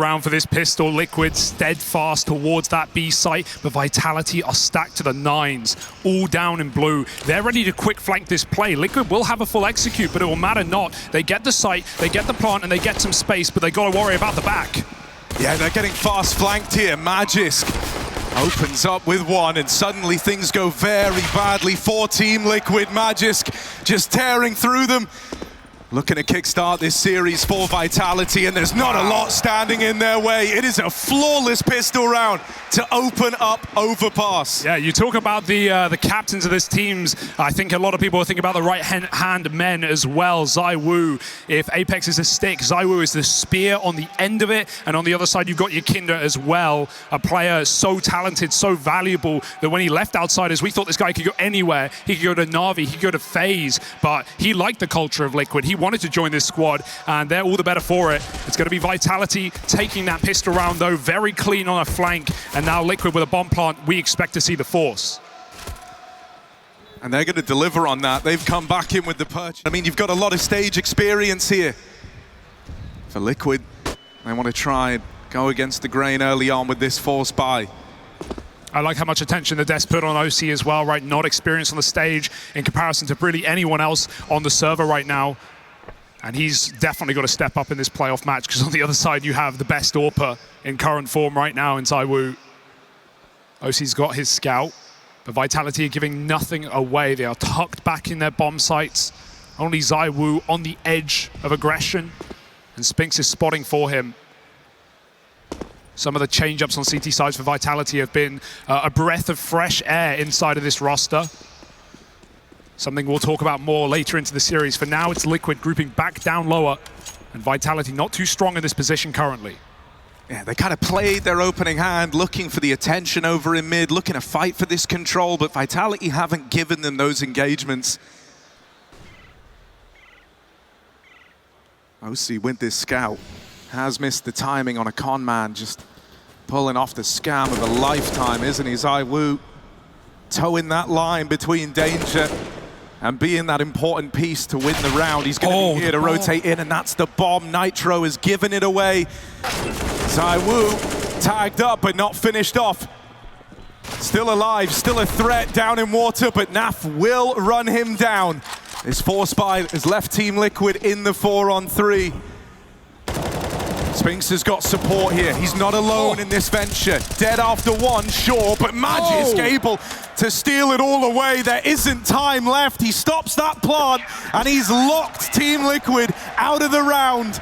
Round for this pistol, Liquid steadfast towards that B site, but Vitality are stacked to the nines, all down in blue. They're ready to quick flank this play. Liquid will have a full execute, but it will matter not. They get the site, they get the plant, and they get some space, but they got to worry about the back. Yeah, they're getting fast flanked here. Magisk opens up with one, and suddenly things go very badly for Team Liquid. Magisk just tearing through them. Looking to kickstart this series for Vitality, and there's not a lot standing in their way. It is a flawless pistol round to open up Overpass. Yeah, you talk about the captains of this teams. I think a lot of people are thinking about the right-hand men as well. ZywOo, if Apex is a stick, ZywOo is the spear on the end of it, and on the other side you've got Yakinda as well, a player so talented, so valuable, that when he left Outsiders, we thought this guy could go anywhere. He could go to NaVi, he could go to FaZe, but he liked the culture of Liquid. He wanted to join this squad, and they're all the better for it. It's going to be Vitality taking that pistol round, though, very clean on a flank, and now Liquid with a bomb plant. We expect to see the force. And they're going to deliver on that. They've come back in with the purchase. I mean, you've got a lot of stage experience here for Liquid. They want to try and go against the grain early on with this force buy. I like how much attention the Des put on OC as well, right? Not experienced on the stage in comparison to really anyone else on the server right now. And he's definitely got to step up in this playoff match, because on the other side you have the best AWPer in current form right now in ZywOo. OC's got his scout, but Vitality are giving nothing away. They are tucked back in their bomb sites. Only ZywOo on the edge of aggression, and Spinks is spotting for him. Some of the change-ups on CT sides for Vitality have been a breath of fresh air inside of this roster. Something we'll talk about more later into the series. For now, it's Liquid grouping back down lower, and Vitality not too strong in this position currently. Yeah, they kind of played their opening hand, looking for the attention over in mid, looking to fight for this control, but Vitality haven't given them those engagements. OC with this scout has missed the timing on a con man, just pulling off the scam of a lifetime, isn't he? ZywOo towing that line between danger and being that important piece to win the round. He's going to be here to rotate in, and that's the bomb. Nitro has given it away. ZywOo tagged up, but not finished off. Still alive, still a threat down in water, but NAF will run him down. This force buy has left Team Liquid in the 4-on-3. Spinks has got support here. He's not alone in this venture. Dead after one, sure, but Magisk able to steal it all away. There isn't time left. He stops that plant, and he's locked Team Liquid out of the round.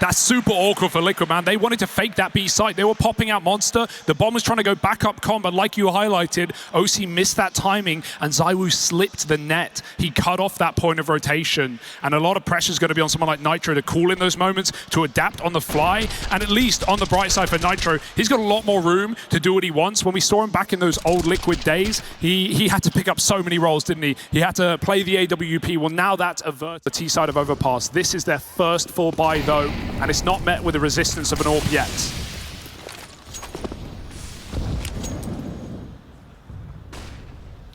That's super awkward for Liquid, man. They wanted to fake that B site. They were popping out Monster. The bomb was trying to go back up con, but like you highlighted, OC missed that timing, and ZywOo slipped the net. He cut off that point of rotation, and a lot of pressure is going to be on someone like Nitro to call in those moments, to adapt on the fly, and at least on the bright side for Nitro, he's got a lot more room to do what he wants. When we saw him back in those old Liquid days, he had to pick up so many roles, didn't he? He had to play the AWP. Well, now that's averted the T side of Overpass. This is their first full buy, though, and it's not met with the resistance of an AWP yet.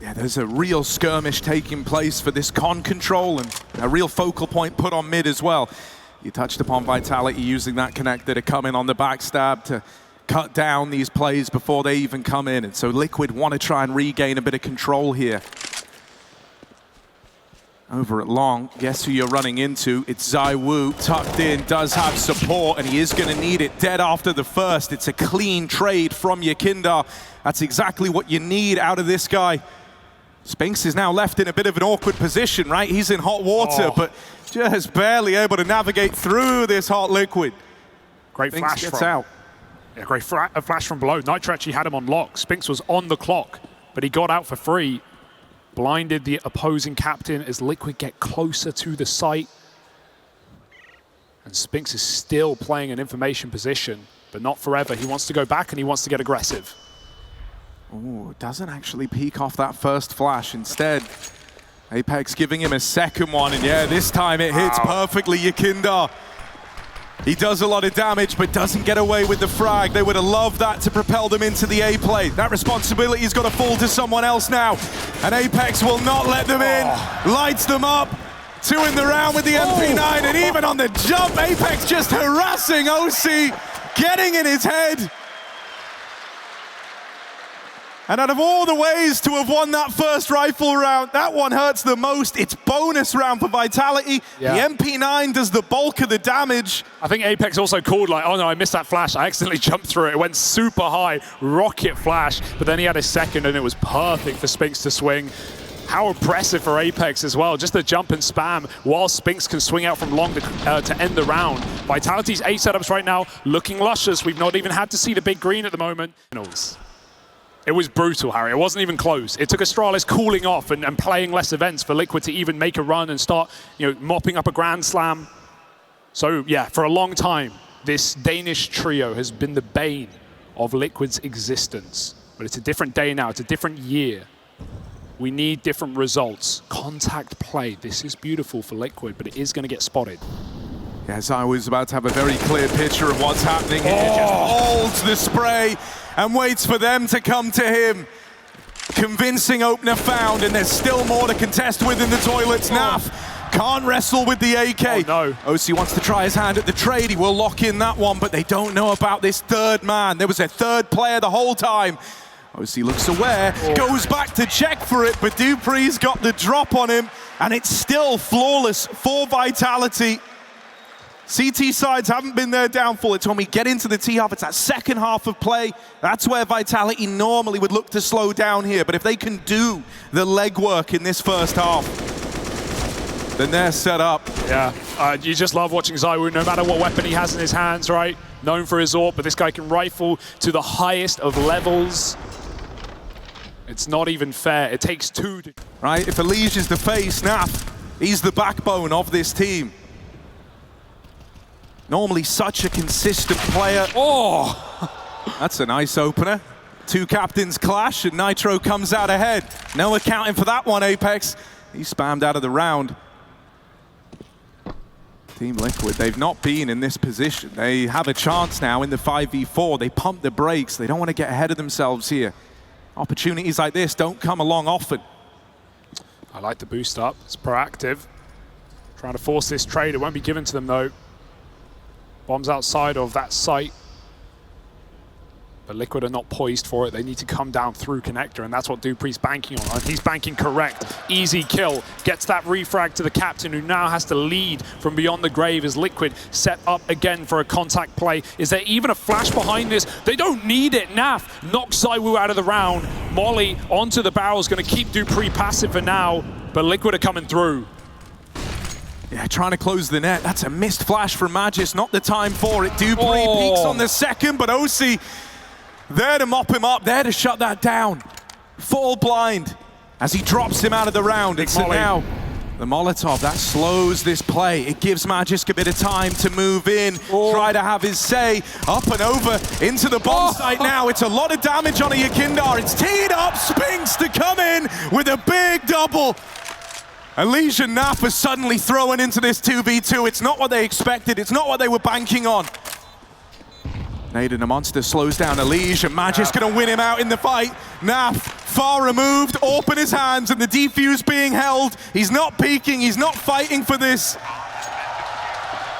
Yeah, there's a real skirmish taking place for this con control, and a real focal point put on mid as well. You touched upon Vitality using that connector to come in on the backstab to cut down these plays before they even come in, and so Liquid want to try and regain a bit of control here. Over at long, guess who you're running into? It's ZywOo, tucked in, does have support, and he is going to need it. Dead after the first. It's a clean trade from Yakinda. That's exactly what you need out of this guy. Spinks is now left in a bit of an awkward position, right? He's in hot water, but just barely able to navigate through this hot liquid. Great Spinks flash gets from out. Yeah, great flash from below. Nitro actually had him on lock. Spinks was on the clock, but he got out for free. Blinded the opposing captain as Liquid get closer to the site. And Spinks is still playing an information position, but not forever. He wants to go back and he wants to get aggressive. Oh, doesn't actually peek off that first flash. Instead, Apex giving him a second one, and yeah, this time it hits perfectly Yakinda. He does a lot of damage, but doesn't get away with the frag. They would have loved that to propel them into the A play. That responsibility's got to fall to someone else now. And Apex will not let them in. Lights them up. Two in the round with the MP9, and even on the jump, Apex just harassing OC, getting in his head. And out of all the ways to have won that first rifle round, that one hurts the most. It's bonus round for Vitality. Yeah. The MP9 does the bulk of the damage. I think Apex also called like, oh no, I missed that flash. I accidentally jumped through it. It went super high, rocket flash, but then he had a second and it was perfect for Spinks to swing. How impressive for Apex as well. Just the jump and spam while Spinks can swing out from long to end the round. Vitality's A setups right now looking luscious. We've not even had to see the big green at the moment. It was brutal, Harry. It wasn't even close. It took Astralis cooling off and playing less events for Liquid to even make a run and start, mopping up a Grand Slam. So yeah, for a long time, this Danish trio has been the bane of Liquid's existence. But it's a different day now. It's a different year. We need different results. Contact play. This is beautiful for Liquid, but it is going to get spotted. Yes, I was about to have a very clear picture of what's happening here. Just holds the spray and waits for them to come to him. Convincing opener found, and there's still more to contest with in the toilets. NaV can't wrestle with the AK. Oh, no. OC wants to try his hand at the trade. He will lock in that one, but they don't know about this third man. There was a third player the whole time. OC looks aware, goes back to check for it, but dupree's got the drop on him, and it's still flawless for Vitality. CT sides haven't been their downfall. It's when we get into the T-half, it's that second half of play. That's where Vitality normally would look to slow down here. But if they can do the legwork in this first half, then they're set up. Yeah, you just love watching ZywOo, no matter what weapon he has in his hands, right? Known for his AWP, but this guy can rifle to the highest of levels. It's not even fair. It takes two to... Right, if Elige is the face, NaV, he's the backbone of this team. Normally such a consistent player. Oh, that's a nice opener. Two captains clash and Nitro comes out ahead. No accounting for that one, Apex. He spammed out of the round. Team Liquid, they've not been in this position. They have a chance now in the 5v4. They pump the brakes. They don't want to get ahead of themselves here. Opportunities like this don't come along often. I like the boost up. It's proactive. Trying to force this trade. It won't be given to them though. Bombs outside of that site. But Liquid are not poised for it. They need to come down through connector, and that's what dupree's banking on. And he's banking correct. Easy kill. Gets that refrag to the captain, who now has to lead from beyond the grave as Liquid set up again for a contact play. Is there even a flash behind this? They don't need it. NaV knocks ZywOo out of the round. Molly onto the barrel is going to keep dupree passive for now, but Liquid are coming through. Yeah, trying to close the net. That's a missed flash from Magis. Not the time for it. dupree peeks on the second, but OC there to mop him up, there to shut that down. Fall blind as he drops him out of the round. It's now the Molotov that slows this play. It gives Magisk a bit of time to move in, try to have his say. Up and over into the bomb site now. It's a lot of damage on a Yakindar. It's teed up, Spinks to come in with a big double. Elige and NaV are suddenly thrown into this 2v2. It's not what they expected. It's not what they were banking on. Nade and a monster slows down Elige, and Magisk gonna win him out in the fight. NaV far removed, AWP in his hands, and the defuse being held. He's not peeking, he's not fighting for this.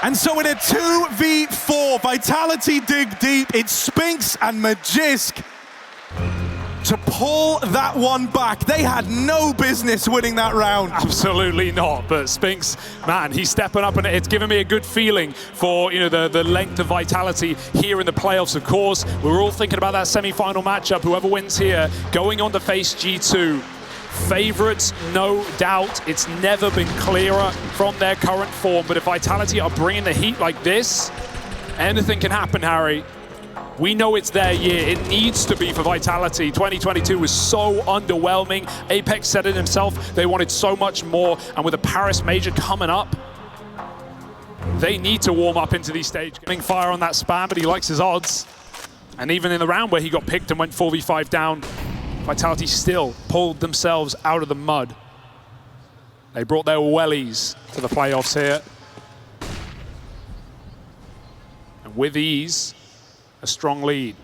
And so in a 2v4, Vitality dig deep. It's Spinks and Magisk to pull that one back. They had no business winning that round. Absolutely not, but Spinks, man, he's stepping up, and it's given me a good feeling for the length of Vitality here in the playoffs. Of course, we're all thinking about that semi-final matchup. Whoever wins here, going on to face G2. Favorites, no doubt. It's never been clearer from their current form, but if Vitality are bringing the heat like this, anything can happen, Harry. We know it's their year. It needs to be for Vitality. 2022 was so underwhelming. Apex said it himself. They wanted so much more. And with the Paris Major coming up, they need to warm up into these stages. Getting fire on that spam, but he likes his odds. And even in the round where he got picked and went 4v5 down, Vitality still pulled themselves out of the mud. They brought their wellies to the playoffs here. And with ease, a strong lead.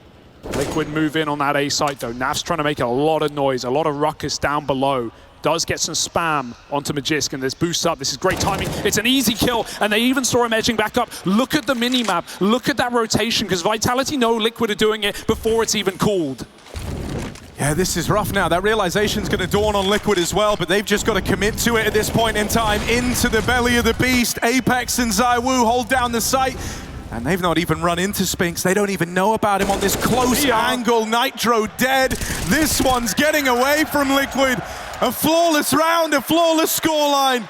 Liquid move in on that A site though. Nav's trying to make a lot of noise, a lot of ruckus down below. Does get some spam onto Magisk, and this boosts up. This is great timing. It's an easy kill, and they even saw him edging back up. Look at the mini-map. Look at that rotation, because Vitality know Liquid are doing it before it's even called. Yeah, this is rough now. That realization's going to dawn on Liquid as well, but they've just got to commit to it at this point in time. Into the belly of the beast. Apex and ZywOo hold down the site. And they've not even run into Spinks. They don't even know about him on this close angle. Nitro dead. This one's getting away from Liquid. A flawless round, a flawless scoreline.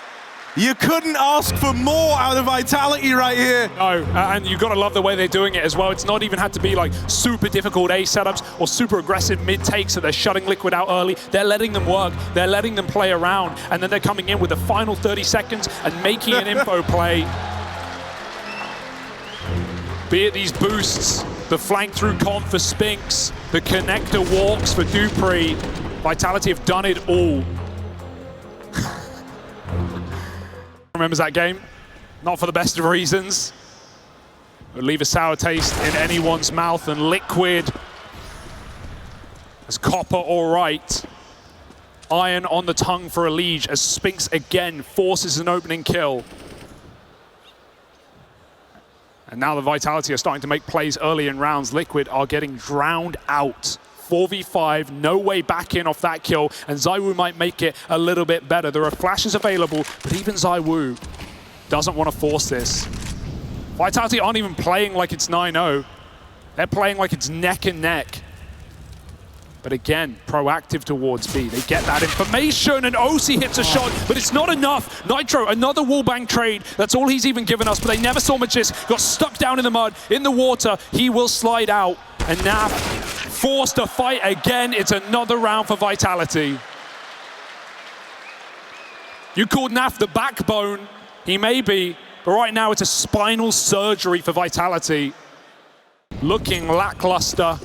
You couldn't ask for more out of Vitality right here. No, and you've got to love the way they're doing it as well. It's not even had to be like super difficult A setups or super aggressive mid takes that they're shutting Liquid out early. They're letting them work, they're letting them play around, and then they're coming in with the final 30 seconds and making an info play. Be it these boosts, the flank through comp for Spinks, the connector walks for Dupree. Vitality have done it all. Remembers that game? Not for the best of reasons. It would leave a sour taste in anyone's mouth, and Liquid as Copper all right. Iron on the tongue for a Liege as Spinks again forces an opening kill. And now the Vitality are starting to make plays early in rounds. Liquid are getting drowned out. 4v5, no way back in off that kill, and ZywOo might make it a little bit better. There are flashes available, but even ZywOo doesn't want to force this. Vitality aren't even playing like it's 9-0. They're playing like it's neck and neck. But again, proactive towards B. They get that information, and OC hits a shot, but it's not enough. Nitro, another wallbang trade. That's all he's even given us, but they never saw Magisk. Got stuck down in the mud, in the water. He will slide out, and now forced to fight again. It's another round for Vitality. You called Naf the backbone. He may be, but right now it's a spinal surgery for Vitality. Looking lackluster.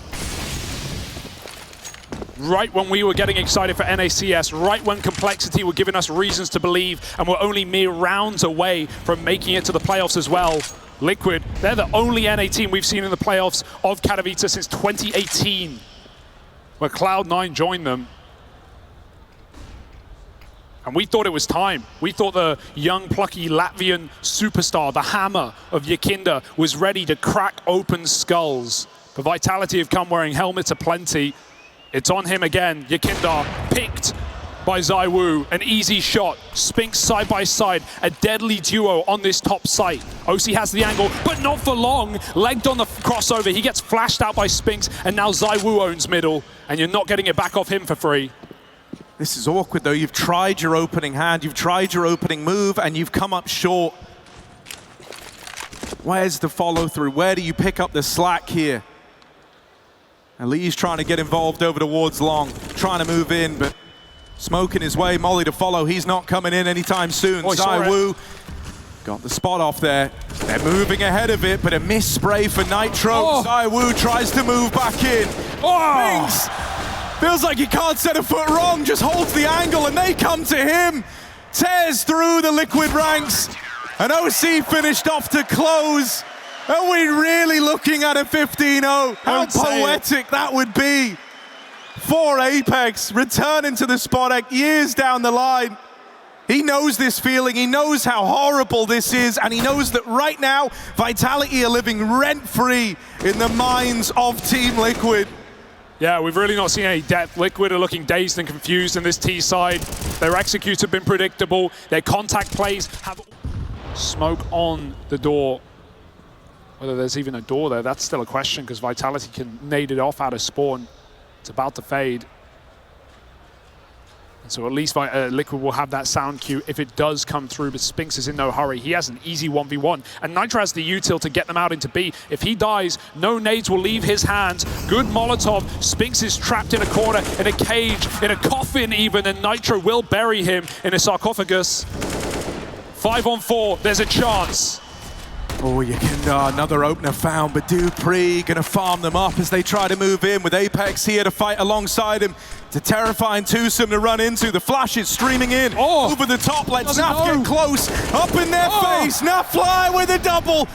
Right when we were getting excited for NACS, right when Complexity were giving us reasons to believe, and we're only mere rounds away from making it to the playoffs as well. Liquid, they're the only NA team we've seen in the playoffs of Katowice since 2018, where Cloud9 joined them. And we thought it was time. We thought the young, plucky Latvian superstar, the hammer of Yakinda, was ready to crack open skulls. But Vitality have come wearing helmets aplenty. It's on him again. Yakinda picked by ZywOo. An easy shot. Spinks side by side. A deadly duo on this top site. OC has the angle, but not for long. Legged on the crossover. He gets flashed out by Spinks, and now ZywOo owns middle, and you're not getting it back off him for free. This is awkward though. You've tried your opening hand, you've tried your opening move, and you've come up short. Where's the follow through? Where do you pick up the slack here? And Lee's trying to get involved over towards long, trying to move in, but smoke in his way. Molly to follow. He's not coming in anytime soon. ZywOo got the spot off there. They're moving ahead of it, but a miss spray for Nitro. ZywOo tries to move back in. Spinks feels like he can't set a foot wrong, just holds the angle, and they come to him. Tears through the Liquid ranks, and OC finished off to close. Are we really looking at a 15-0? How poetic that would be for Apex, returning to the spot years down the line. He knows this feeling, he knows how horrible this is, and he knows that right now, Vitality are living rent-free in the minds of Team Liquid. Yeah, we've really not seen any depth. Liquid are looking dazed and confused in this T side. Their executes have been predictable. Their contact plays have smoke on the door. Whether there's even a door there, that's still a question, because Vitality can nade it off out of spawn. It's about to fade. And so at least Liquid will have that sound cue if it does come through, but Spinks is in no hurry. He has an easy 1v1, and Nitro has the util to get them out into B. If he dies, no nades will leave his hands. Good Molotov. Spinks is trapped in a corner, in a cage, in a coffin even, and Nitro will bury him in a sarcophagus. 5-on-4, there's a chance. Oh, Yakinda, another opener found, but Dupree gonna farm them up as they try to move in with Apex here to fight alongside him. It's a terrifying twosome to run into. The flash is streaming in over the top. Let's Naf get close, up in their face. Naf fly with a double.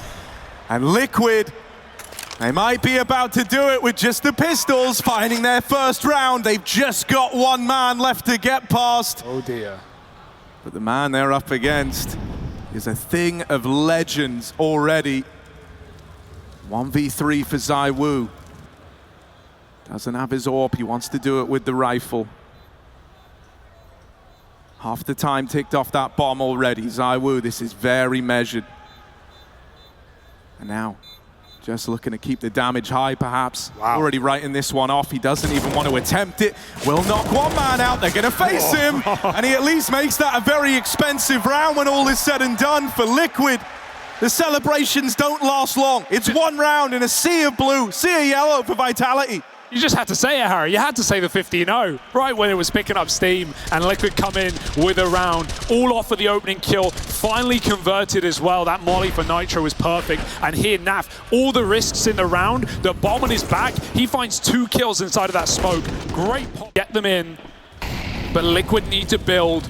And Liquid They might be about to do it with just the pistols, finding their first round. They've just got one man left to get past. Oh dear. But the man they're up against is a thing of legends already. 1v3 for ZywOo. Doesn't have his AWP, he wants to do it with the rifle. Half the time ticked off that bomb already. ZywOo, this is very measured. And now, just looking to keep the damage high, perhaps. Wow. Already writing this one off. He doesn't even want to attempt it. Will knock one man out. They're going to face him. And he at least makes that a very expensive round when all is said and done for Liquid. The celebrations don't last long. It's one round in a sea of blue, sea of yellow for Vitality. You just had to say it, Harry. You had to say the 15-0 right when it was picking up steam, and Liquid come in with a round, all off of the opening kill, finally converted as well. That molly for Nitro was perfect, and here Nav, all the risks in the round, the bomb on his back, he finds 2 kills inside of that smoke. Great pop, get them in, but Liquid need to build,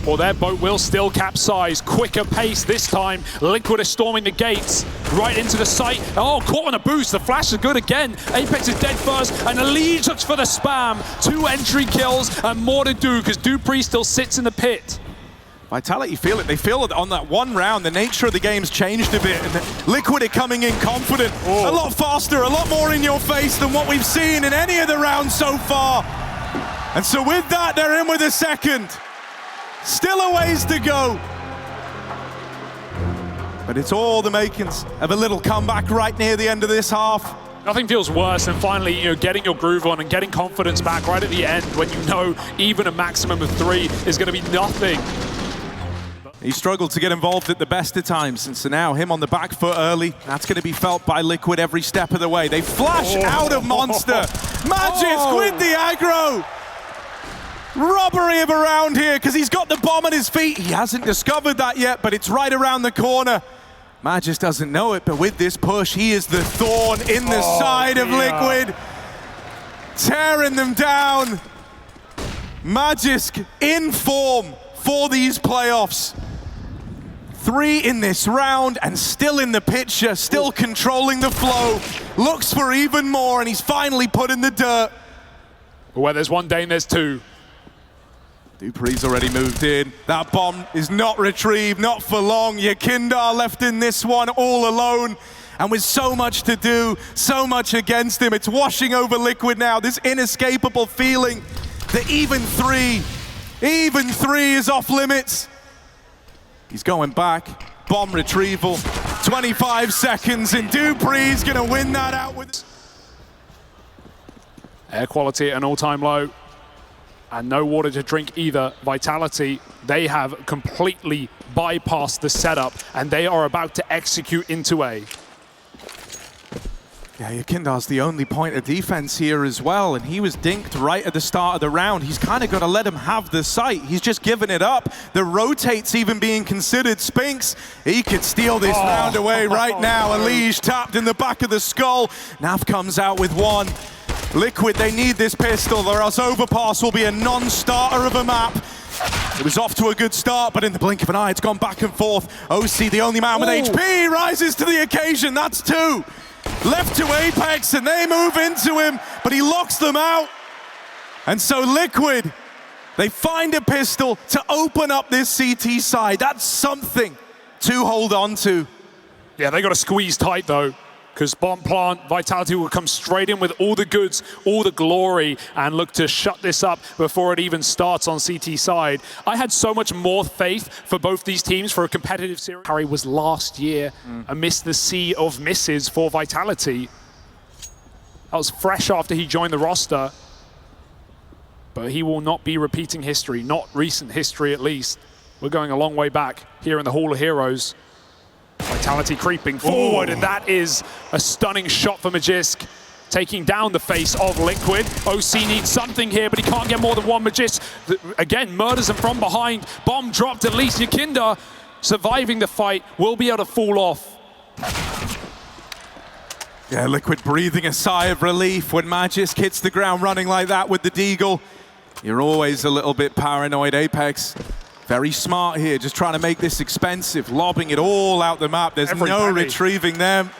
or their boat will still capsize. Quicker pace this time. Liquid are storming the gates right into the site. Oh, caught on a boost. The flash is good again. Apex is dead first, and Elise looks for the spam. 2 entry kills and more to do because Dupree still sits in the pit. Vitality feel it. They feel it on that one round. The nature of the game's changed a bit. And Liquid are coming in confident. A lot faster, a lot more in your face than what we've seen in any of the rounds so far. And so with that, they're in with a second. Still a ways to go. But it's all the makings of a little comeback right near the end of this half. Nothing feels worse than finally, getting your groove on and getting confidence back right at the end when you know even a maximum of 3 is going to be nothing. He struggled to get involved at the best of times, and so now him on the back foot early, that's going to be felt by Liquid every step of the way. They flash out of Monster. Magisk with the aggro. Robbery of a round here because he's got the bomb on his feet. He hasn't discovered that yet, but it's right around the corner. Magisk doesn't know it, but with this push, he is the thorn in the side of Liquid. Tearing them down. Magisk in form for these playoffs. 3 in this round and still in the picture, still controlling the flow. Looks for even more, and he's finally put in the dirt. Where there's 1 Dane, there's 2. Dupree's already moved in. That bomb is not retrieved, not for long. Yakindar left in this one all alone. And with so much to do, so much against him, it's washing over Liquid now. This inescapable feeling that even 3 is off limits. He's going back, bomb retrieval, 25 seconds, and Dupree's gonna win that out with... Air quality at an all-time low. And no water to drink either. Vitality, they have completely bypassed the setup, and they are about to execute into A. Yeah, Yakindar's the only point of defense here as well, and he was dinked right at the start of the round. He's kind of got to let him have the site. He's just given it up. The rotates even being considered. Spinks, he could steal this round away right now. Elise tapped in the back of the skull. Nav comes out with 1. Liquid, they need this pistol, or else Overpass will be a non-starter of a map. It was off to a good start, but in the blink of an eye, it's gone back and forth. OC, the only man with HP, rises to the occasion. That's 2. Left to Apex, and they move into him, but he locks them out. And so Liquid, they find a pistol to open up this CT side. That's something to hold on to. Yeah, they got to squeeze tight, though. Because bomb plant, Vitality will come straight in with all the goods, all the glory, and look to shut this up before it even starts on CT side. I had so much more faith for both these teams for a competitive series. Harry was last year amidst the sea of misses for Vitality. That was fresh after he joined the roster. But he will not be repeating history, not recent history at least. We're going a long way back here in the Hall of Heroes. Vitality creeping forward, and that is a stunning shot for Magisk, taking down the face of Liquid. OC needs something here, but he can't get more than 1. Magisk, again, murders him from behind. Bomb dropped, at least Yakindar, surviving the fight, will be able to fall off. Yeah, Liquid breathing a sigh of relief when Magisk hits the ground running like that with the Deagle. You're always a little bit paranoid, Apex. Very smart here, just trying to make this expensive, lobbing it all out the map. There's no retrieving them.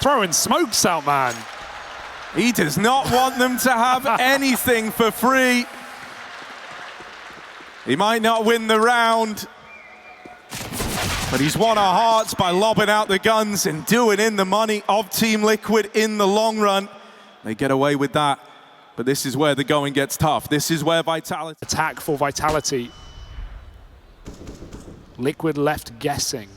throwing smokes out, man. He does not want them to have anything for free. He might not win the round, but he's won our hearts by lobbing out the guns and doing in the money of Team Liquid in the long run. They get away with that, but this is where the going gets tough. This is where Vitality... Attack for Vitality. Liquid left guessing.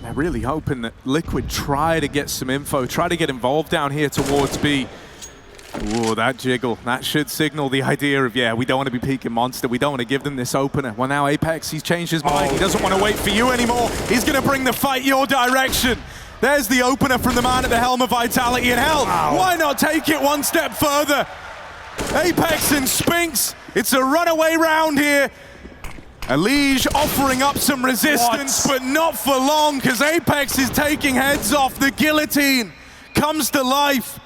They're really hoping that Liquid try to get some info, try to get involved down here towards B. Ooh, that jiggle, that should signal the idea of, yeah, we don't want to be peeking Monster, we don't want to give them this opener. Well, now Apex, he's changed his mind. He doesn't want to wait for you anymore. He's going to bring the fight your direction. There's the opener from the man at the helm of Vitality, and hell, why not take it one step further? Apex and Spinks, it's a runaway round here. Elige offering up some resistance, but not for long, because Apex is taking heads off. The guillotine comes to life.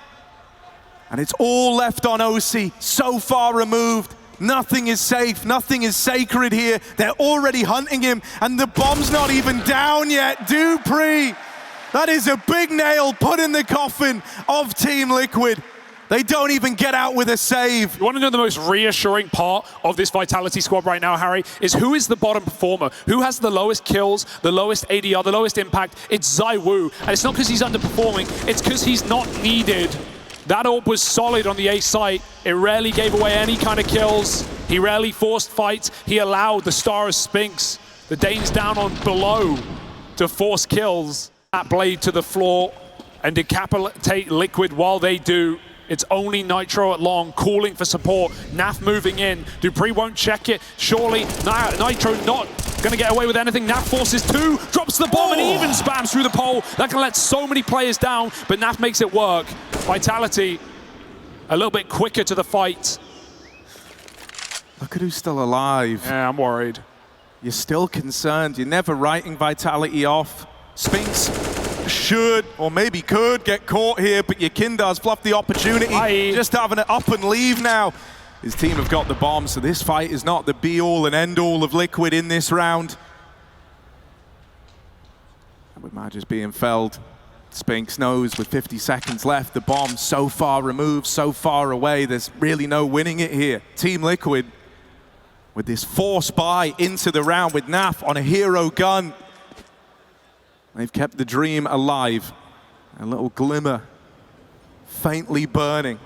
And it's all left on OC, so far removed. Nothing is safe, nothing is sacred here. They're already hunting him, and the bomb's not even down yet. Dupree, that is a big nail put in the coffin of Team Liquid. They don't even get out with a save. You want to know the most reassuring part of this Vitality squad right now, Harry, is who is the bottom performer? Who has the lowest kills, the lowest ADR, the lowest impact? It's ZywOo, and it's not because he's underperforming, it's because he's not needed. That AWP was solid on the A site. It rarely gave away any kind of kills. He rarely forced fights. He allowed the star of Spinks, the Danes down on below, to force kills. That blade to the floor and decapitate Liquid while they do. It's only Nitro at long, calling for support. Naf moving in. Dupree won't check it. Surely Nitro not going to get away with anything. Naf forces two, drops the bomb, and even spams through the pole. That can let so many players down, but Naf makes it work. Vitality a little bit quicker to the fight. Look at who's still alive. Yeah, I'm worried. You're still concerned. You're never writing Vitality off. Spinks should, or maybe could, get caught here, but Yakindar's fluffed the opportunity. Just having it up and leave now. His team have got the bomb, so this fight is not the be-all and end-all of Liquid in this round. And with Magis being felled, Spinks knows with 50 seconds left, the bomb so far removed, so far away, there's really no winning it here. Team Liquid, with this forced buy into the round with Naf on a hero gun, they've kept the dream alive. A little glimmer faintly burning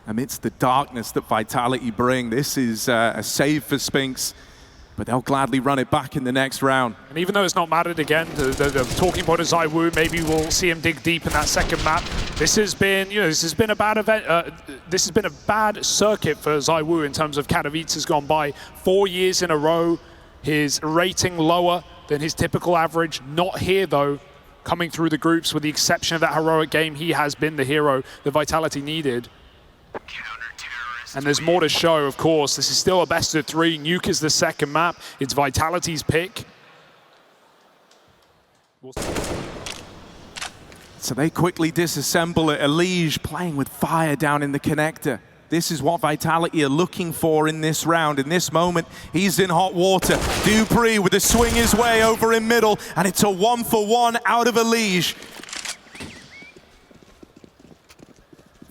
amidst the darkness that Vitality bring. This is a save for Spinks, but they'll gladly run it back in the next round. And even though it's not mattered again, the talking point of ZywOo, maybe we'll see him dig deep in that second map. This has been, this has been a bad event. This has been a bad circuit for ZywOo in terms of Katowice has gone by 4 years in a row. His rating lower than his typical average. Not here though, coming through the groups with the exception of that heroic game. He has been the hero that Vitality needed. And there's more to show, of course. This is still a best of 3. Nuke is the second map. It's Vitality's pick. So they quickly disassemble it. Elige playing with fire down in the connector. This is what Vitality are looking for in this round. In this moment, he's in hot water. Dupree with a swing his way over in middle, and it's a 1-for-1 out of Elige.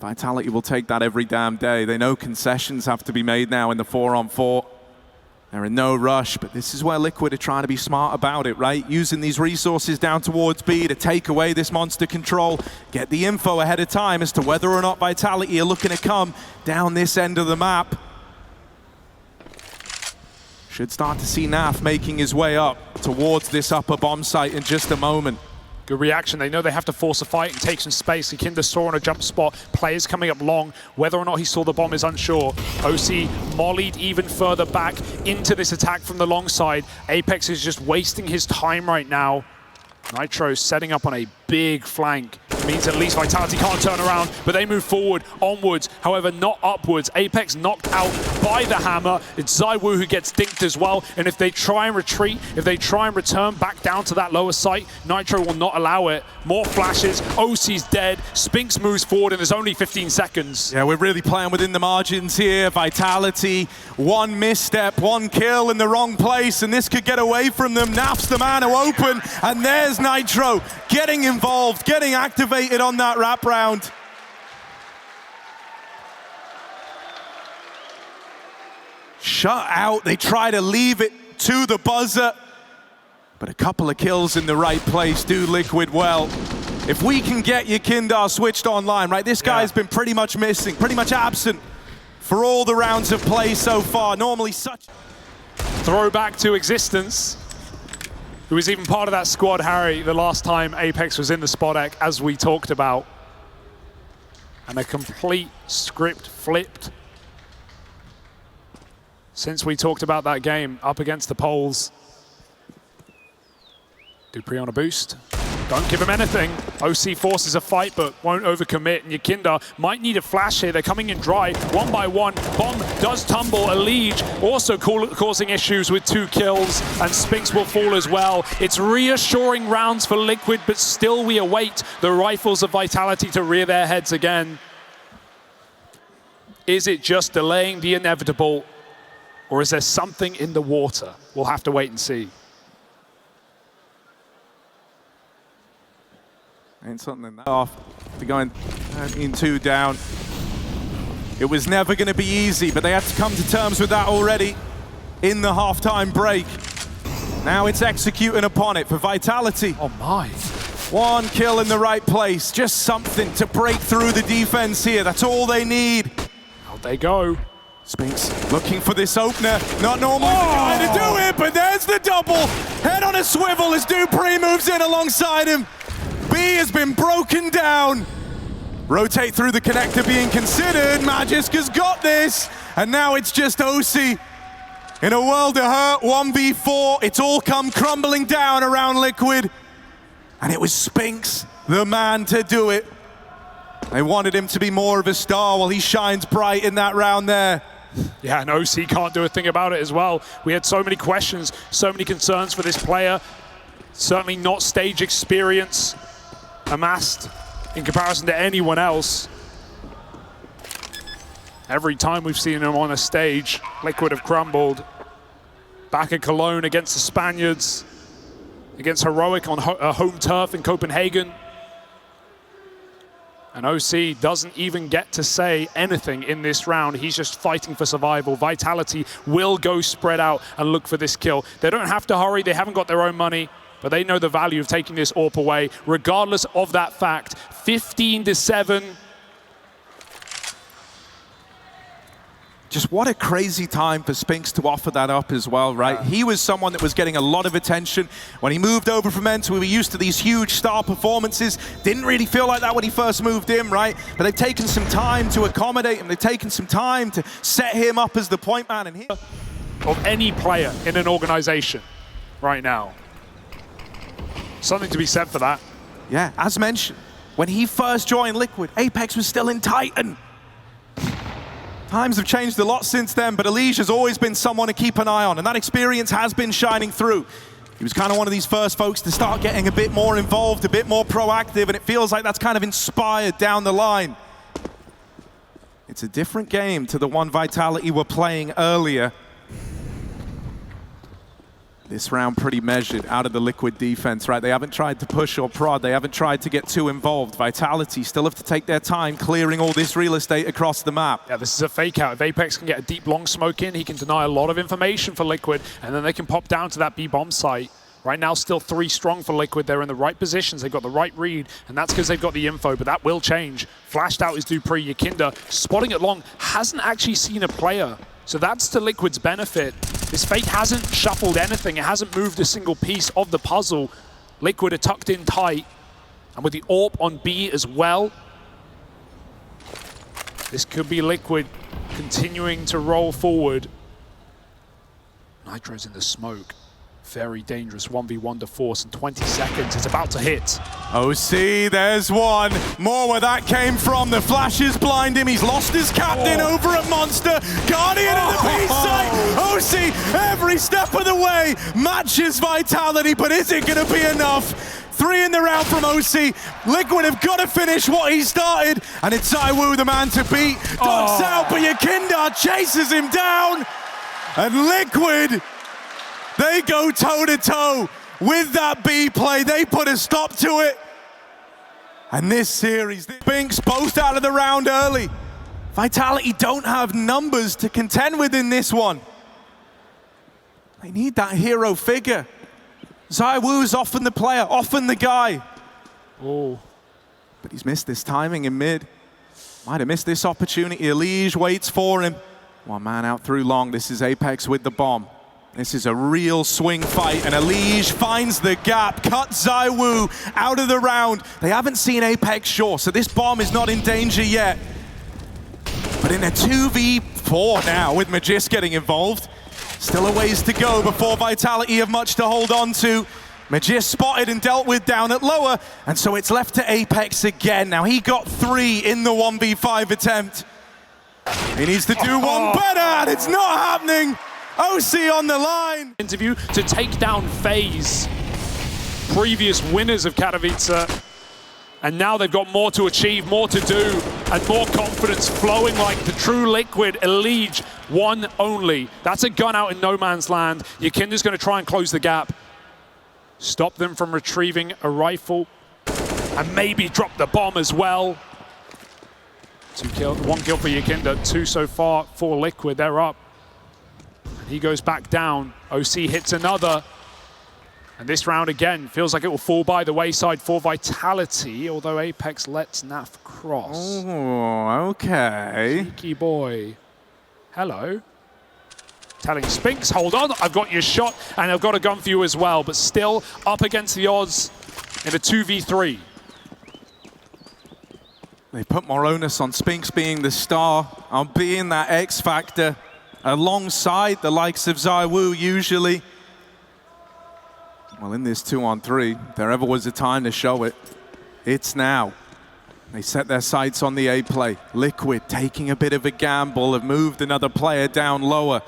Vitality will take that every damn day. They know concessions have to be made now in the 4-on-4. They're in no rush, but this is where Liquid are trying to be smart about it, right? Using these resources down towards B to take away this monster control, get the info ahead of time as to whether or not Vitality are looking to come down this end of the map. Should start to see Naf making his way up towards this upper bomb site in just a moment. Good reaction. They know they have to force a fight and take some space. Yakinda saw on a jump spot. Players coming up long. Whether or not he saw the bomb is unsure. OC mollied even further back into this attack from the long side. Apex is just wasting his time right now. Nitro setting up on a big flank. Means at least Vitality can't turn around, but they move forward, onwards, however not upwards. Apex knocked out by the hammer. It's ZywOo who gets dinked as well, and if they try and retreat, if they try and return back down to that lower site, Nitro will not allow it. More flashes, OC's dead, Spinks moves forward, and there's only 15 seconds. Yeah, we're really playing within the margins here. Vitality, one misstep, one kill in the wrong place, and this could get away from them. Naf's the man who open, and there's Nitro getting involved, getting activated on that wrap round. Shut out, they try to leave it to the buzzer, but a couple of kills in the right place do Liquid well. If we can get Yekindar switched online, right, this guy's been pretty much missing, pretty much absent for all the rounds of play so far. Normally such... Throwback to existence. Who was even part of that squad, Harry, the last time Apex was in the spot deck, as we talked about. And a complete script flipped since we talked about that game up against the Poles. dupreeh on a boost. Don't give him anything. OC forces a fight, but won't overcommit. And Yekindar might need a flash here. They're coming in dry, one by one. Bomb does tumble. Elige also causing issues with 2 kills, and Spinks will fall as well. It's reassuring rounds for Liquid, but still we await the rifles of Vitality to rear their heads again. Is it just delaying the inevitable, or is there something in the water? We'll have to wait and see. Ain't something that off. They're going 13-2 down. It was never going to be easy, but they had to come to terms with that already in the halftime break. Now it's executing upon it for Vitality. Oh my. 1 kill in the right place. Just something to break through the defense here. That's all they need. Out they go. Spinks looking for this opener. Not normally trying to do it, but there's the double. Head on a swivel as dupreeh moves in alongside him. B has been broken down. Rotate through the connector being considered. Magiska's got this. And now it's just OC. In a world of hurt, 1v4. It's all come crumbling down around Liquid. And it was Spinks, the man to do it. They wanted him to be more of a star while he shines bright in that round there. Yeah, and OC can't do a thing about it as well. We had so many questions, so many concerns for this player. Certainly not stage experience amassed in comparison to anyone else. Every time we've seen him on a stage, Liquid have crumbled. Back at Cologne against the Spaniards, against Heroic on home turf in Copenhagen. And OC doesn't even get to say anything in this round. He's just fighting for survival. Vitality will go spread out and look for this kill. They don't have to hurry. They haven't got their own money, but they know the value of taking this AWP away. Regardless of that fact, 15-7. Just what a crazy time for Spinks to offer that up as well, right? Yeah. He was someone that was getting a lot of attention. When he moved over from Ence, we were used to these huge star performances. Didn't really feel like that when he first moved in, right? But they've taken some time to accommodate him. They've taken some time to set him up as the point man. And of any player in an organization right now. Something to be said for that. Yeah, as mentioned, when he first joined Liquid, Apex was still in Titan. Times have changed a lot since then, but Elige has always been someone to keep an eye on, and that experience has been shining through. He was kind of one of these first folks to start getting a bit more involved, a bit more proactive, and it feels like that's kind of inspired down the line. It's a different game to the one Vitality were playing earlier. This round pretty measured out of the Liquid defense, right? They haven't tried to push or prod. They haven't tried to get too involved. Vitality still have to take their time clearing all this real estate across the map. Yeah, this is a fake out. If Apex can get a deep long smoke in, he can deny a lot of information for Liquid, and then they can pop down to that B bomb site. Right now, still 3 strong for Liquid. They're in the right positions. They've got the right read, and that's because they've got the info, but that will change. Flashed out is dupreeh. Yekindar, spotting it long, hasn't actually seen a player. So that's to Liquid's benefit. This fake hasn't shuffled anything. It hasn't moved a single piece of the puzzle. Liquid are tucked in tight. And with the AWP on B as well, this could be Liquid continuing to roll forward. Nitro's in the smoke. Very dangerous 1v1 to force, and 20 seconds is about to hit. OC, there's one. More where that came from. The flashes blind him. He's lost his captain over at Monster. Guardian in the B-site. OC, every step of the way, matches Vitality, but is it going to be enough? 3 in the round from OC. Liquid have got to finish what he started, and it's ZywOo, the man to beat. Ducks out, but Yakinda chases him down, and Liquid, they go toe-to-toe with that B play. They put a stop to it. And this series, Spinks both out of the round early. Vitality don't have numbers to contend with in this one. They need that hero figure. ZywOo's often the player, often the guy. Oh. But he's missed this timing in mid. Might have missed this opportunity. Elige waits for him. One man out through long. This is Apex with the bomb. This is a real swing fight, and Elige finds the gap, cuts ZywOo out of the round. They haven't seen Apex shore, so this bomb is not in danger yet. But in a 2v4 now, with Megis getting involved, still a ways to go before Vitality have much to hold on to. Megis spotted and dealt with down at lower, and so it's left to Apex again. Now he got 3 in the 1v5 attempt. He needs to do one better, and it's not happening. OC on the line. Interview to take down FaZe, previous winners of Katowice, and now they've got more to achieve, more to do, and more confidence flowing like the true Liquid. Elige, one only. That's a gun out in no man's land. Yakinda's going to try and close the gap, stop them from retrieving a rifle, and maybe drop the bomb as well. 1 kill for Yakinda, 2 so far for Liquid. They're up. He goes back down. OC hits another. And this round again feels like it will fall by the wayside for Vitality, although Apex lets NaV cross. Oh, okay. Cheeky boy. Hello. Telling Spinks, hold on, I've got your shot, and I've got a gun for you as well, but still up against the odds in a 2v3. They put more onus on Spinks being the star, on being that X factor, alongside the likes of ZywOo usually. Well, in this 2-on-3, if there ever was a time to show it, it's now. They set their sights on the A play. Liquid taking a bit of a gamble, have moved another player down lower.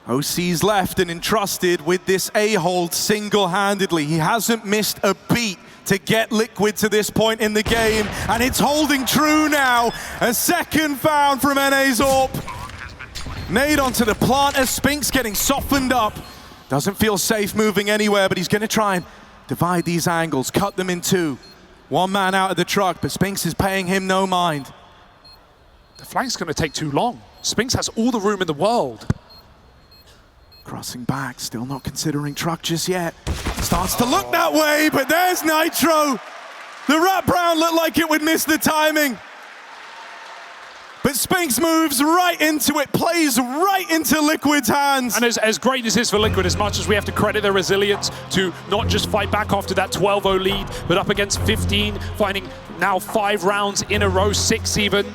OC's left and entrusted with this A hold single-handedly. He hasn't missed a beat to get Liquid to this point in the game, and it's holding true now. A second found from NA's AWP. Nade onto the planter, Spinks getting softened up. Doesn't feel safe moving anywhere, but he's going to try and divide these angles, cut them in 2. One man out of the truck, but Spinks is paying him no mind. The flank's going to take too long. Spinks has all the room in the world. Crossing back, still not considering truck just yet. Starts to look that way, but there's Nitro. The Rat Brown looked like it would miss the timing. But Spinks moves right into it, plays right into Liquid's hands. And as great as this is for Liquid, as much as we have to credit their resilience to not just fight back after that 12-0 lead, but up against 15, finding now 5 rounds in a row, 6 even,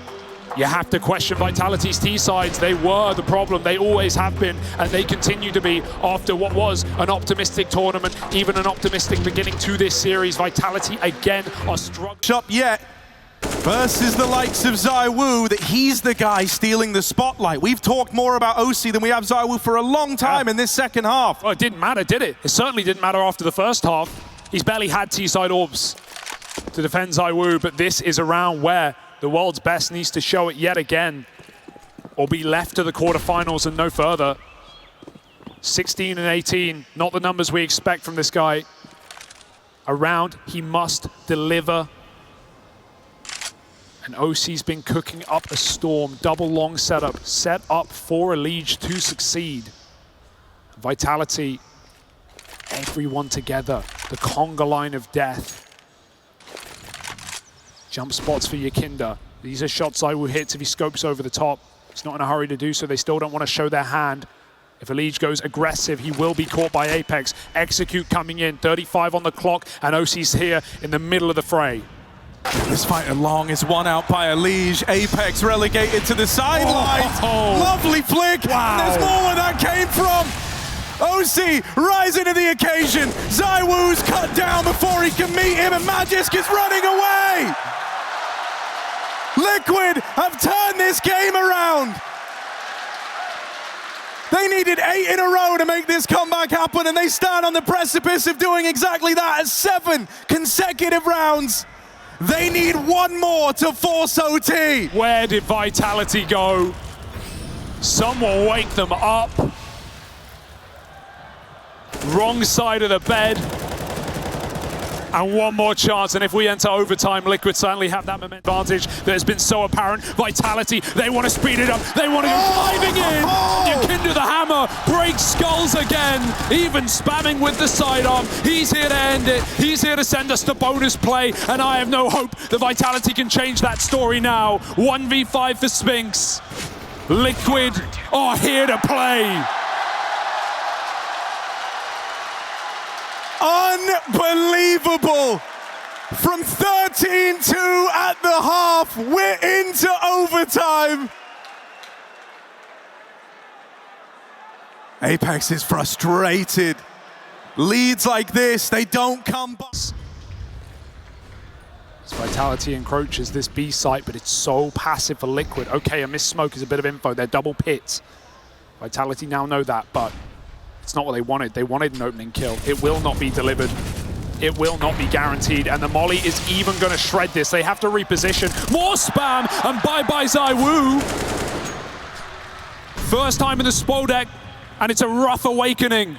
you have to question Vitality's T-sides. They were the problem, they always have been, and they continue to be after what was an optimistic tournament, even an optimistic beginning to this series. Vitality again are struggling. Up yet. Versus the likes of ZywOo, that he's the guy stealing the spotlight. We've talked more about OC than we have ZywOo for a long time in this second half. Well, it didn't matter, did it? It certainly didn't matter after the first half. He's barely had T-side orbs to defend ZywOo, but this is a round where the world's best needs to show it yet again, or be left to the quarterfinals and no further. 16 and 18, not the numbers we expect from this guy. A round he must deliver. And OC's been cooking up a storm, double long setup, set up for Elige to succeed. Vitality, everyone together, the conga line of death. Jump spots for Yakinda. These are shots ZywOo hits if he scopes over the top. He's not in a hurry to do so. They still don't want to show their hand. If Elige goes aggressive, he will be caught by Apex. Execute coming in, 35 on the clock, and OC's here in the middle of the fray. This fight along is won out by Elige. Apex relegated to the sidelines. Lovely flick. Wow. There's more where that came from. OC rising to the occasion. ZywOo's cut down before he can meet him, and Magisk is running away. Liquid have turned this game around. They needed 8 in a row to make this comeback happen, and they stand on the precipice of doing exactly that as 7 consecutive rounds. They need 1 more to force OT. Where did Vitality go? Someone wake them up. Wrong side of the bed. And 1 more chance, and if we enter overtime, Liquid certainly have that momentum advantage that has been so apparent. Vitality, they want to speed it up, they want to go diving in! Nykytilan the hammer, breaks skulls again, even spamming with the sidearm. He's here to end it, he's here to send us to bonus play, and I have no hope that Vitality can change that story now. 1v5 for Spinks. Liquid are here to play. Unbelievable! From 13-2 at the half, we're into overtime. Apex is frustrated. Leads like this, they don't come back. Vitality encroaches this B site, but it's so passive for Liquid. Okay, a missed smoke is a bit of info. They're double pits. Vitality now know that, but it's not what they wanted. They wanted an opening kill. It will not be delivered. It will not be guaranteed, and the Molly is even going to shred this. They have to reposition. More spam, and bye-bye ZywOo. First time in the Spodek, and it's a rough awakening.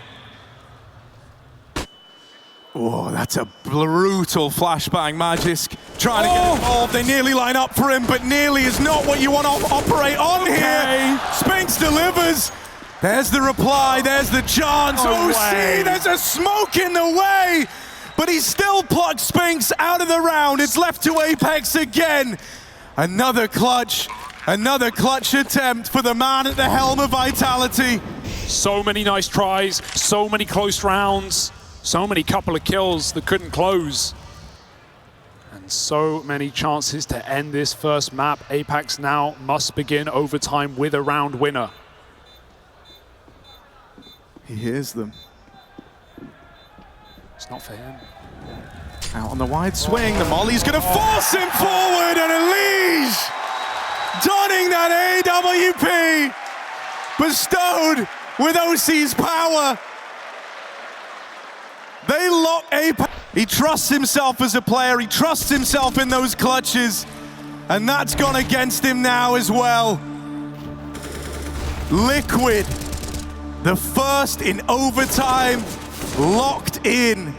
Oh, that's a brutal flashbang. Magisk trying to get involved. They nearly line up for him, but nearly is not what you want to operate on here. Spinks delivers. There's the reply, there's the chance. OC, there's a smoke in the way, but he still plucked Spinks out of the round. It's left to Apex again. Another clutch attempt for the man at the helm of Vitality. So many nice tries, so many close rounds, so many couple of kills that couldn't close. And so many chances to end this first map. Apex now must begin overtime with a round winner. He hears them. It's not for him. Out on the wide swing, the Molly's gonna force him forward, and Elige donning that AWP, bestowed with OC's power. They lock Apex. He trusts himself as a player, he trusts himself in those clutches, and that's gone against him now as well. Liquid, the first in overtime, locked in.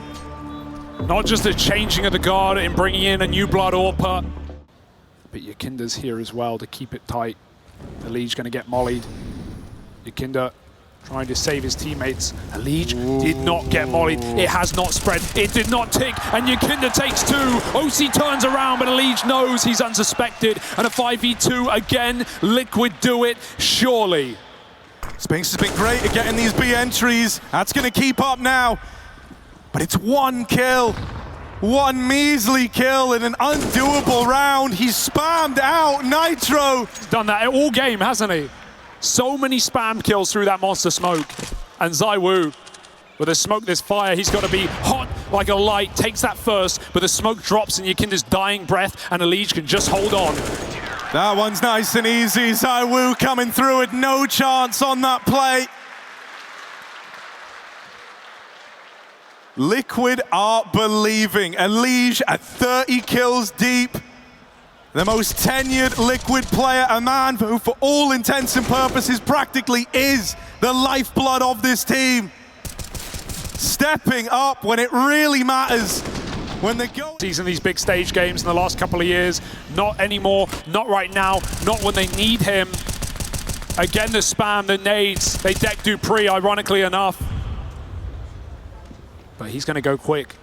Not just a changing of the guard and bringing in a new blood AWP, but Nykytilan's here as well to keep it tight. Elige going to get mollied. Nykytilan trying to save his teammates. Elige did not get mollied. It has not spread. It did not tick, and Nykytilan takes 2. OC turns around, but Elige knows he's unsuspected. And a 5v2 again. Liquid do it, surely. Spinks has been great at getting these B entries. That's going to keep up now. But it's 1 kill. 1 measly kill in an undoable round. He's spammed out Nitro. He's done that all game, hasn't he? So many spam kills through that monster smoke. And ZywOo, with a smoke this fire, he's got to be hot like a light. Takes that first, but the smoke drops in Nykytilan's dying breath, and Elige can just hold on. That one's nice and easy. ZywOo coming through with no chance on that play. Liquid are believing. Elige at 30 kills deep. The most tenured Liquid player, a man who for all intents and purposes practically is the lifeblood of this team. Stepping up when it really matters. When they go in these big stage games in the last couple of years, not anymore, not right now, not when they need him. Again, the spam, the nades, they deck Dupree, ironically enough. But he's gonna go quick.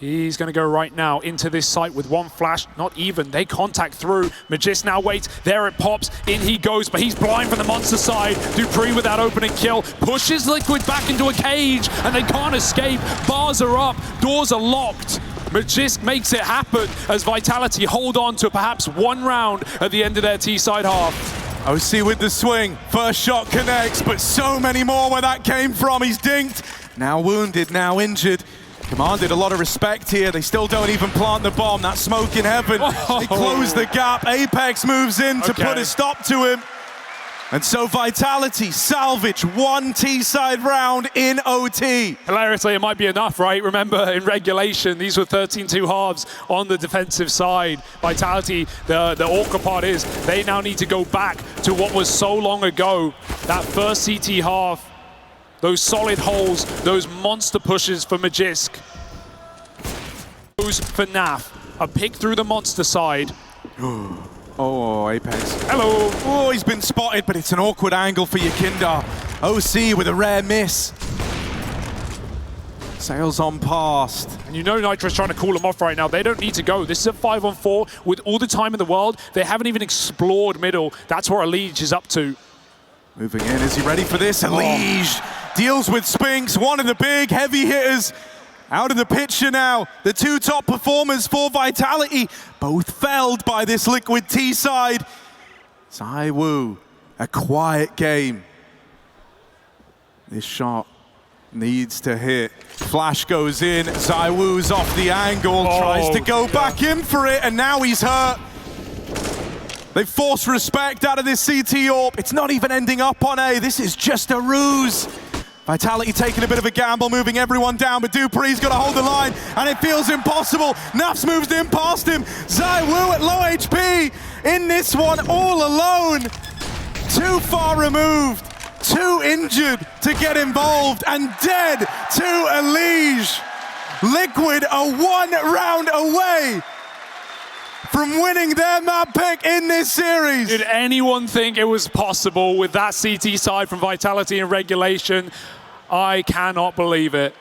He's gonna go right now into this site with 1 flash, not even, they contact through. Magist now waits, there it pops, in he goes, but he's blind from the monster side. Dupree with that opening kill, pushes Liquid back into a cage, and they can't escape. Bars are up, doors are locked. Magist makes it happen as Vitality hold on to perhaps 1 round at the end of their T-side half. OC with the swing. First shot connects, but so many more where that came from. He's dinked. Now wounded, now injured. Commanded a lot of respect here. They still don't even plant the bomb. That smoke in heaven. They close the gap. Apex moves in to put a stop to him. And so Vitality salvage one T-side round in OT. Hilariously, it might be enough, right? Remember, in regulation, these were 13-2 halves on the defensive side. Vitality, the awkward part is they now need to go back to what was so long ago. That first CT half, those solid holes, those monster pushes for Magisk. Those for NaV, a pick through the monster side. Oh, Apex. Hello. Oh, he's been spotted, but it's an awkward angle for Yakinda. OC with a rare miss. Sails on past. And you know Nitro's trying to call them off right now. They don't need to go. This is a 5-on-4 with all the time in the world. They haven't even explored middle. That's what Alige is up to. Moving in, is he ready for this? Alige deals with Spinks, one of the big heavy hitters. Out of the picture now, the two top performers for Vitality, both felled by this Liquid T side. ZywOo, a quiet game. This shot needs to hit. Flash goes in, ZywOo's off the angle, tries to go back in for it, and now he's hurt. They force respect out of this CT AWP. It's not even ending up on A, this is just a ruse. Vitality taking a bit of a gamble, moving everyone down, but dupree's got to hold the line, and it feels impossible. Nafs moves in past him. ZywOo at low HP in this one, all alone. Too far removed, too injured to get involved, and dead to Alige. Liquid are one round away from winning their map pick in this series. Did anyone think it was possible with that CT side from Vitality and regulation? I cannot believe it.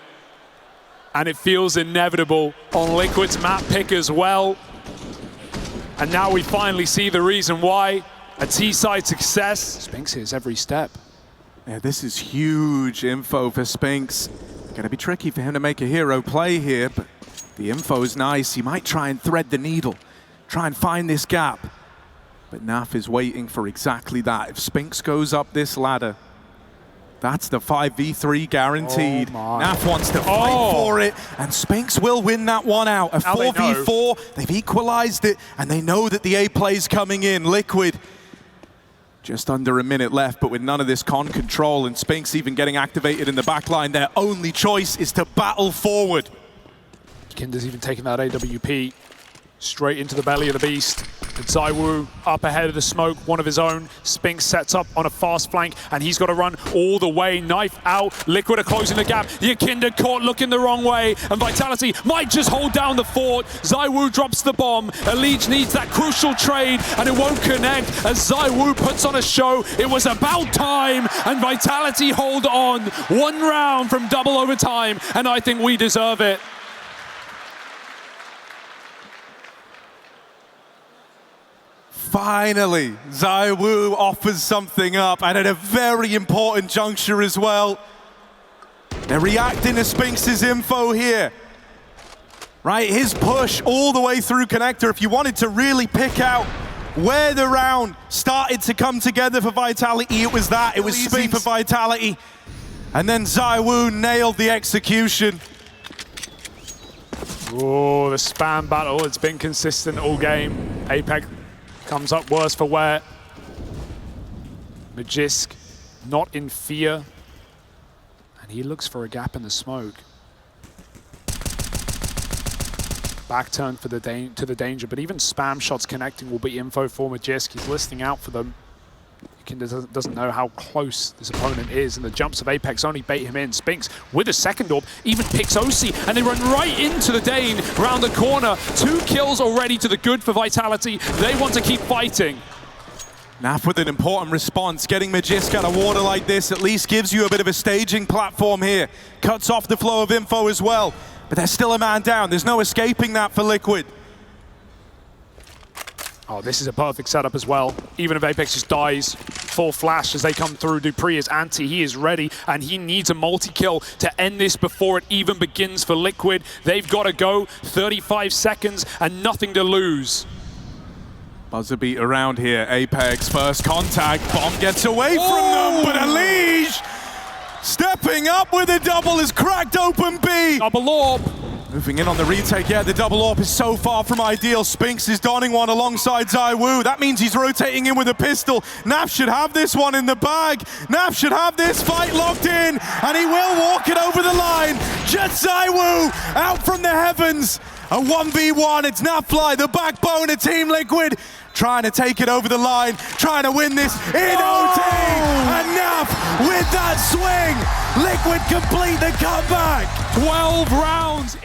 And it feels inevitable on Liquid's map pick as well. And now we finally see the reason why. A T-side success. Spinks hits every step. Yeah, this is huge info for Spinks. Gonna be tricky for him to make a hero play here, but the info is nice. He might try and thread the needle. Try and find this gap. But NaV is waiting for exactly that. If Spinks goes up this ladder, that's the 5v3 guaranteed. NaV wants to fight for it, and Spinks will win that one out. A 4v4, they've equalized it, and they know that the A play's coming in. Liquid, just under a minute left, but with none of this con control, and Spinks even getting activated in the backline, their only choice is to battle forward. Kinder's even taking that AWP straight into the belly of the beast. And ZywOo up ahead of the smoke, one of his own. Spinks sets up on a fast flank, and he's got to run all the way. Knife out, Liquid are closing the gap. Yakinda caught looking the wrong way, and Vitality might just hold down the fort. ZywOo drops the bomb. Alige needs that crucial trade, and it won't connect as ZywOo puts on a show. It was about time, and Vitality hold on. One round from double overtime, and I think we deserve it. Finally, ZywOo offers something up, and at a very important juncture as well. They're reacting to Spinks' info here. Right, his push all the way through connector. If you wanted to really pick out where the round started to come together for Vitality, it was that. It was Spinks for Vitality. And then ZywOo nailed the execution. Oh, the spam battle, it's been consistent all game. Apex comes up worse for wear. Magisk not in fear. And he looks for a gap in the smoke. Back turn for the to the danger, but even spam shots connecting will be info for Magisk. He's listening out for them. Doesn't know how close this opponent is, and the jumps of Apex only bait him in. Spinks with a second AWP even picks OC, and they run right into the Dane around the corner. 2 kills already to the good for Vitality. They want to keep fighting. NaV with an important response. Getting Magisk out of water like this at least gives you a bit of a staging platform here. Cuts off the flow of info as well, but there's still a man down. There's no escaping that for Liquid. Oh, this is a perfect setup as well. Even if Apex just dies, full flash as they come through. dupreeh is anti, he is ready, and he needs a multi-kill to end this before it even begins for Liquid. They've got to go, 35 seconds and nothing to lose. Buzzer beat around here. Apex, first contact. Bomb gets away from them, but Elige stepping up with a double has cracked open B. Double orb. Moving in on the retake. Yeah, the double AWP is so far from ideal. Spinks is donning one alongside ZywOo. That means he's rotating in with a pistol. NaV should have this one in the bag. NaV should have this fight locked in, and he will walk it over the line. Just ZywOo out from the heavens. A 1v1, it's NaVi, the backbone of Team Liquid, trying to take it over the line, trying to win this in OT. And NaV with that swing, Liquid complete the comeback. 12 rounds.